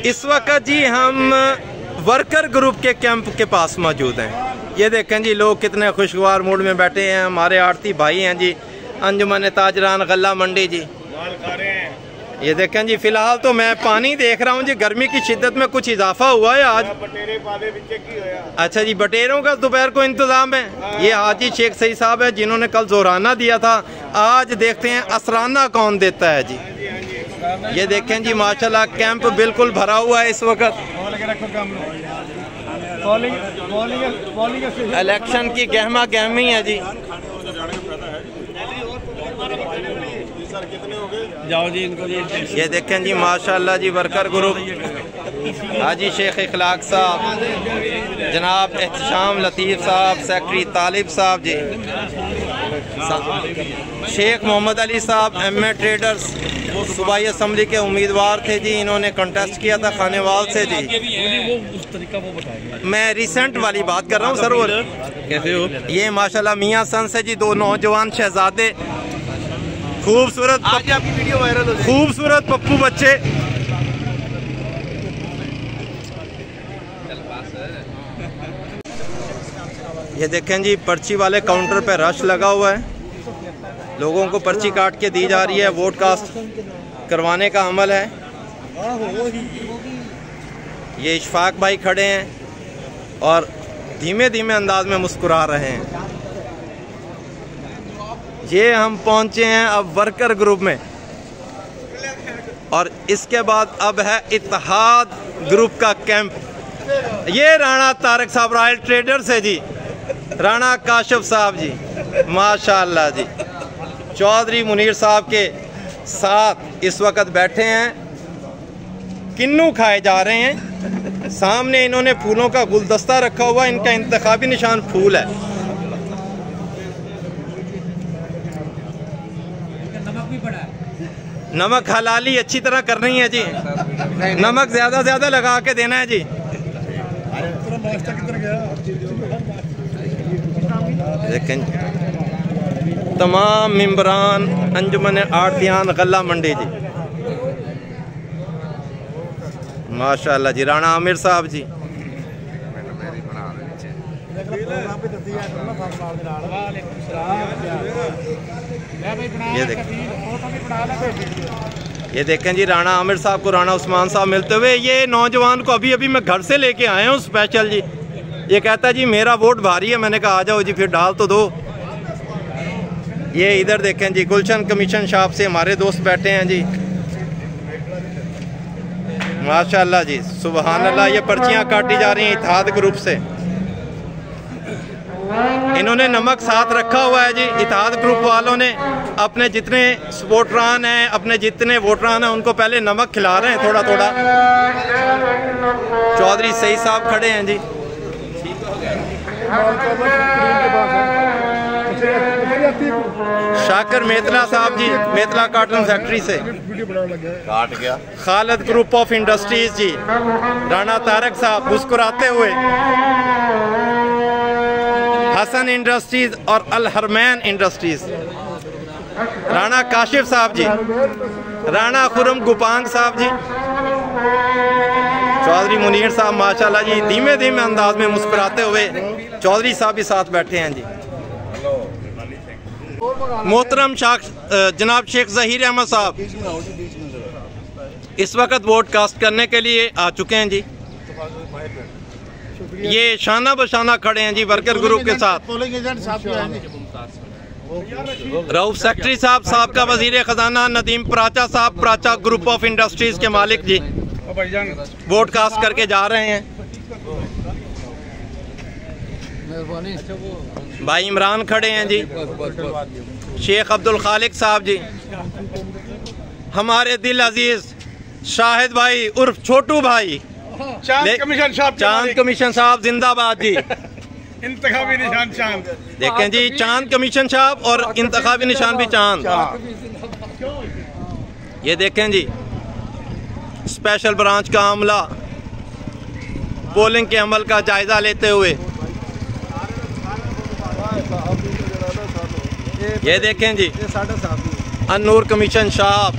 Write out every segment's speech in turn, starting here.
इस वक्त जी हम वर्कर ग्रुप के कैंप के पास मौजूद हैं। ये देखें जी लोग कितने खुशगवार मूड में बैठे हैं। हमारे आड़ती भाई हैं जी, अंजुमन ताजरान गल्ला मंडी जी। ये देखें जी, फिलहाल तो मैं पानी देख रहा हूँ जी। गर्मी की शिद्दत में कुछ इजाफा हुआ है आज। अच्छा जी, बटेरों का दोपहर को इंतजाम है। ये हाजी शेख सही साहब है जिन्होंने कल जोराना दिया था। आज देखते हैं असराना कौन देता है जी। ये देखें जी माशाल्लाह कैंप बिल्कुल भरा हुआ है इस वक्त। इलेक्शन की गहमा गहमी है जी। जाओ जी इनको जी। ये देखें जी माशाल्लाह जी वर्कर ग्रुप, हाजी शेख इखलाक साहब, जनाब एहतशाम लतीफ़ साहब, सेक्रेटरी तालिब साहब जी, शेख मोहम्मद अली साहब एमए ट्रेडर्स, सूबाई असम्बली के उम्मीदवार थे जी। इन्होंने कंटेस्ट किया था खानेवाल से जी। मैं रिसेंट वाली बात कर रहा हूँ सर। कैसे हो? ये माशाल्लाह मियाँ सन से जी, दो नौजवान शहजादे, खूबसूरत आपकी वीडियो वायरल हो, खूबसूरत पप्पू बच्चे। ये देखें जी पर्ची वाले काउंटर पे रश लगा हुआ है। लोगों को पर्ची काट के दी जा रही है। वोट कास्ट करवाने का अमल है। ये इशफाक भाई खड़े हैं और धीमे धीमे अंदाज में मुस्कुरा रहे हैं। ये हम पहुंचे हैं अब वर्कर ग्रुप में, और इसके बाद अब है इत्तेहाद ग्रुप का कैंप। ये राणा तारक साहब रॉयल ट्रेडर्स है जी, राणा काशिफ साहब जी माशाल्लाह जी। चौधरी मुनीर साहब के साथ इस वक्त बैठे हैं, किन्नू खाए जा रहे हैं। सामने इन्होंने फूलों का गुलदस्ता रखा हुआ, इनका इंतखाबी निशान फूल है। नमक हलाली अच्छी तरह करनी है जी। नमक ज्यादा लगा के देना है जी। लेकिन तमाम मेंबरान अंजुमन आड़तियान गल्ला मंडी जी माशाल्लाह जी। राणा आमिर साहब जी, ये देखें जी राणा आमिर साहब को राणा उस्मान साहब मिलते हुए। ये नौजवान को अभी मैं घर से लेके आया हूँ स्पेशल जी। ये कहता है जी मेरा वोट भारी है। मैंने कहा आ जाओ जी फिर डाल तो दो। ये इधर देखें जी गुलशन कमीशन शॉप से हमारे दोस्त बैठे हैं जी माशाल्लाह जी, सुबहान अल्लाह। ये पर्चियाँ काटी जा रही हैं इत्तेहाद ग्रुप से। इन्होंने नमक साथ रखा हुआ है जी। इत्तेहाद ग्रुप वालों ने अपने जितने सपोर्टरान हैं, अपने जितने वोटरान हैं, उनको पहले नमक खिला रहे हैं थोड़ा थोड़ा। चौधरी सही साहब खड़े हैं जी। शाकर मेतला साहब जी, मेतला कार्टन फैक्ट्री से काट गया। खालिद ग्रुप ऑफ इंडस्ट्रीज जी, राणा तारक साहब मुस्कुराते हुए। हसन इंडस्ट्रीज और अल हरमैन इंडस्ट्रीज, राणा काशिफ साहब जी, राणा खुरम गुपांग साहब जी, चौधरी मुनीर साहब माशाल्लाह जी धीमे धीमे अंदाज में मुस्कुराते हुए। चौधरी साहब भी साथ बैठे हैं जी। मोहतरम जनाब शेख जहीर अहमद साहब इस वक्त वोट कास्ट करने के लिए आ चुके हैं जी। ये शाना बशाना खड़े हैं जी वर्कर ग्रुप के साथ। रऊफ सेक्रेटरी साहब, साहब वजीर खजाना नदीम पराचा साहब, पराचा ग्रुप ऑफ इंडस्ट्रीज के मालिक जी वोट कास्ट करके जा रहे हैं। भाई इमरान खड़े हैं जी। शेख अब्दुल खालिक साहब जी, हमारे दिल अजीज शाहिद भाई उर्फ छोटू भाई, चांद कमीशन साहब जिंदाबाद जी। इंतखाबी निशान चांद, देखें जी चांद कमीशन साहब और इंतखाबी निशान भी चांद। ये देखें जी स्पेशल ब्रांच का अमला पोलिंग के अमल का जायजा लेते हुए। ये देखें जी अनूर कमीशन साहब,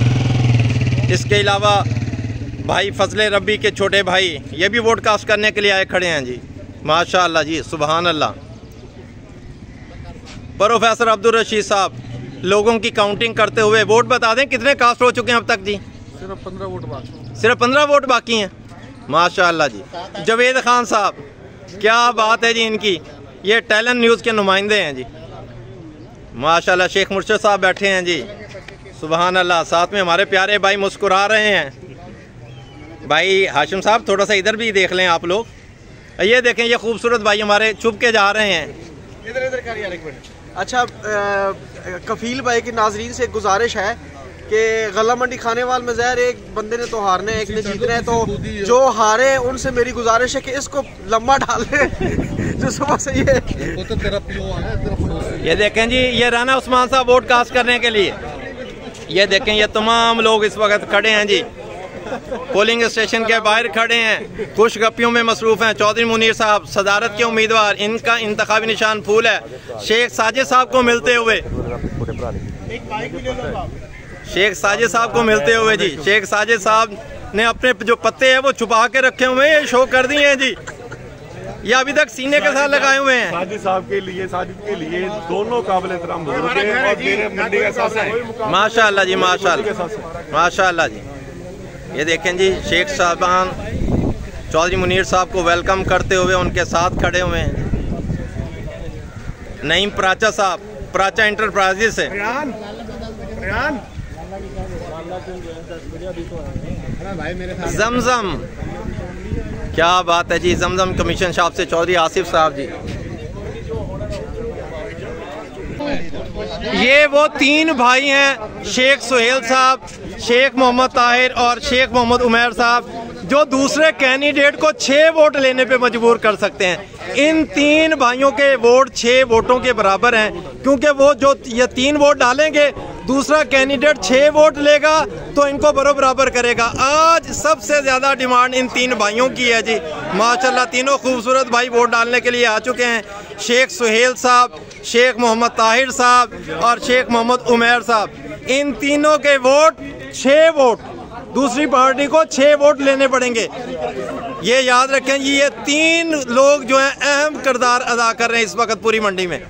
इसके अलावा भाई फजले रब्बी के छोटे भाई ये भी वोट कास्ट करने के लिए आए खड़े हैं जी। माशाअल्लाह जी, सुभान अल्लाह। प्रोफेसर अब्दुल रशीद साहब लोगों की काउंटिंग करते हुए वोट बता दें कितने कास्ट हो चुके हैं अब तक जी? सिर्फ 15 वोट बाकी। सिर्फ 15 वोट बाकी हैं। माशाअल्लाह जी। जवेद खान साहब, क्या बात है जी इनकी, ये टैलेंट न्यूज़ के नुमाइंदे हैं जी। माशाअल्लाह। शेख मुर्शद साहब बैठे हैं जी, सुभान अल्लाह। साथ में हमारे प्यारे भाई मुस्कुरा रहे हैं। भाई हाशिम साहब थोड़ा सा इधर भी देख लें आप लोग। ये देखें, ये खूबसूरत भाई हमारे छुप के जा रहे हैं। इधर कर यार एक मिनट। अच्छा, कफील भाई की नाजरीन से एक गुजारिश है कि गला मंडी खाने वाल में ज़हर एक बंदे ने तो हारना है, एक ने जीतना है, तो जो हारे उनसे मेरी गुजारिश है कि इसको लम्बा डाल दें जो सुबह से ये देखें जी, ये राना उस्मान साहब वोट कास्ट करने के लिए। ये देखें, ये तमाम लोग इस वक्त खड़े हैं जी, पोलिंग स्टेशन के बाहर खड़े हैं, खुश गप्पियों में मसरूफ हैं। चौधरी मुनीर साहब सदारत के उम्मीदवार, इनका इंतखाबी निशान फूल है। शेख साजिद साहब को मिलते हुए, शेख साजिद साहब को मिलते हुए जी। शेख साजिद साहब ने अपने जो पत्ते हैं वो छुपा के रखे हुए हैं, ये शो कर दिए हैं जी। ये अभी तक सीने के साथ लगाए हुए हैं। साजिद साहब के लिए, साजिद के लिए दोनों काबिल एहतराम बुजुर्ग हैं और मेरे मंडी का साथ है। माशाअल्लाह जी, माशाअल्लाह, माशाअल्लाह जी। ये देखें जी, शेख साहबान चौधरी मुनीर साहब को वेलकम करते हुए उनके साथ खड़े हुए हैं। नईम प्राचा साहब, प्राचा इंटरप्राइजेज से। जमजम, क्या बात है जी। जमजम कमीशन शॉप से चौधरी आसिफ साहब जी। ये वो तीन भाई हैं, शेख सुहेल साहब, शेख मोहम्मद ताहिर और शेख मोहम्मद उमैर साहब, जो दूसरे कैंडिडेट को 6 वोट लेने पे मजबूर कर सकते हैं। इन तीन भाइयों के वोट 6 वोटों के बराबर हैं, क्योंकि वो जो ये 3 वोट डालेंगे, दूसरा कैंडिडेट 6 वोट लेगा तो इनको बराबर करेगा। आज सबसे ज़्यादा डिमांड इन 3 भाइयों की है जी। माशाल्लाह, तीनों खूबसूरत भाई वोट डालने के लिए आ चुके हैं। शेख सुहेल साहब, शेख मोहम्मद ताहिर साहब और शेख मोहम्मद उमैर साहब, इन तीनों के वोट 6 वोट, दूसरी पार्टी को 6 वोट लेने पड़ेंगे। ये याद रखें, ये 3 लोग जो हैं अहम किरदार अदा कर रहे हैं इस वक्त पूरी मंडी में।